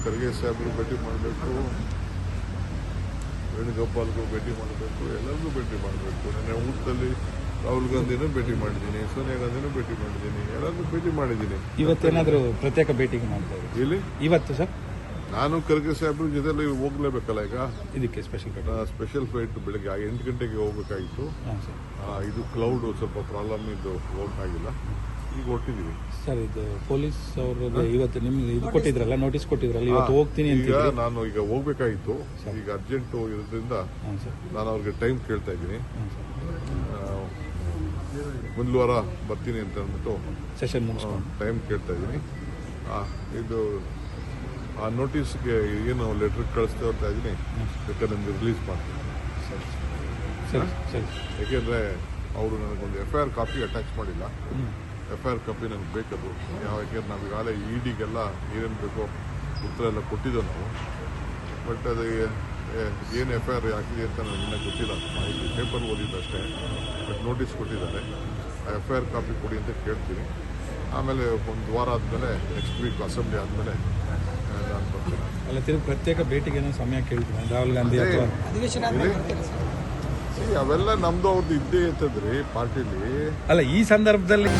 ಖರ್ಗೆ ಸಾಹೇಬ್ರು ಭೇಟಿ ಮಾಡಬೇಕು, ವೇಣುಗೋಪಾಲ್ಗೂ ಭೇಟಿ ಮಾಡಬೇಕು, ಎಲ್ಲರಿಗೂ ಭೇಟಿ ಮಾಡಬೇಕು. ನನ್ನ ಊಟದಲ್ಲಿ ರಾಹುಲ್ ಗಾಂಧಿನೂ ಭೇಟಿ ಮಾಡಿದ್ದೀನಿ, ಸೋನಿಯಾ ಗಾಂಧಿನೂ ಭೇಟಿ ಮಾಡಿದ್ದೀನಿ, ಎಲ್ಲರಿಗೂ ಭೇಟಿ ಮಾಡಿದ್ದೀನಿ. ಇವತ್ತೇನಾದರೂ ಪ್ರತ್ಯೇಕ ಭೇಟಿಗೆ ಮಾಡ್ತಾರೆ ಇಲ್ಲಿ ಇವತ್ತು ಸರ್? ನಾನು ಖರ್ಗೆ ಸಾಹೇಬ್ರ ಜೊತೆಲಿ ಹೋಗ್ಲೇಬೇಕಲ್ಲ. ಈಗ ಇದಕ್ಕೆ ಸ್ಪೆಷಲ್ ಫ್ಲೈಟ್ ಬೆಳಗ್ಗೆ 8 ಗಂಟೆಗೆ ಹೋಗ್ಬೇಕಾಗಿತ್ತು. ಹಾಂ ಸರ್. ಇದು ಕ್ಲೌಡ್ ಸ್ವಲ್ಪ ಪ್ರಾಬ್ಲಮ್ ಇದ್ದು ಹೋಗಕ್ಕಾಗಿಲ್ಲ. ಈಗ ಹೊಟ್ಟಿದ್ದೀವಿ ಸರ್. ಇದು ಪೊಲೀಸ್ ಅವ್ರದ್ದು ಇವತ್ತು ನಿಮ್ಗೆ ಇದು ಕೊಟ್ಟಿದ್ರಲ್ಲ, ನೋಟಿಸ್ ಕೊಟ್ಟಿದ್ರಲ್ಲ, ಇವತ್ತು ಹೋಗ್ತೀನಿ ಅಂತ. ಈಗ ನಾನು ಈಗ ಹೋಗ್ಬೇಕಾಗಿತ್ತು, ಈಗ ಅರ್ಜೆಂಟ್ ಇರೋದ್ರಿಂದ ಹಾಂ ಸರ್. ನಾನು ಅವ್ರಿಗೆ ಟೈಮ್ ಕೇಳ್ತಾ ಇದ್ದೀನಿ. ಹಾಂ ಸರ್. ಮುಂದಿನ ವಾರ ಬರ್ತೀನಿ ಅಂತ ಅಂದ್ಬಿಟ್ಟು ಸೆಷನ್ ಮುಗಿಸ್ಕೊಂಡು ಟೈಮ್ ಕೇಳ್ತಾ ಇದ್ದೀನಿ. ಇದು ಆ ನೋಟಿಸ್ಗೆ ಏನು ಲೆಟ್ರ್ ಕಳಿಸ್ತಾ ಹೋಗ್ತಾ ಇದ್ದೀನಿ, ಬೇಕಾದ್ರೆ ನಿಮ್ಗೆ ರಿಲೀಸ್ ಮಾಡ್ತೀನಿ. ಸರಿ ಸರಿ ಸರಿ. ಯಾಕೆಂದರೆ ಅವರು ನನಗೊಂದು FIR ಕಾಪಿ ಅಟ್ಯಾಚ್ ಮಾಡಿಲ್ಲ. FIR ಕಾಪಿ ನನಗೆ ಬೇಕದು. ಯಾಕೆಂದ್ರೆ ನಾವು ಈಗಾಗಲೇ EDಗೆಲ್ಲ ಏನೇನು ಬೇಕೋ ಉತ್ತರ ಎಲ್ಲ ಕೊಟ್ಟಿದ್ದೋ ನಾವು. ಬಟ್ ಅದು ಏನು FIR ಹಾಕಿದೆ ಅಂತ ನನಗೆ ಇನ್ನೂ ಗೊತ್ತಿಲ್ಲ. ಮಾಹಿತಿ ಪೇಪರ್ ಓದಿದ್ದಷ್ಟೇ. ಬಟ್ ನೋಟಿಸ್ ಕೊಟ್ಟಿದ್ದಾರೆ. ಆ FIR ಕಾಪಿ ಕೊಡಿ ಅಂತ ಕೇಳ್ತೀನಿ. ಆಮೇಲೆ ಒಂದು ವಾರ ಆದಮೇಲೆ ನೆಕ್ಸ್ಟ್ ವೀಕ್ ಅಸೆಂಬ್ಲಿ ಆದಮೇಲೆ ನಾನು ಬರ್ತೀನಿ. ಅಲ್ಲ, ತಿರುಗಿ ಪ್ರತ್ಯೇಕ ಭೇಟಿಗೆ ಸಮಯ ಕೇಳ್ತೀನಿ ರಾಹುಲ್ ಗಾಂಧಿ ಅಥವಾ ಅವೆಲ್ಲ ನಮ್ದು ಅವ್ರದ್ದು ಇದ್ದೇ ಇರ್ತದ್ರಿ ಪಾರ್ಟಿಲಿ. ಅಲ್ಲ, ಈ ಸಂದರ್ಭದಲ್ಲಿ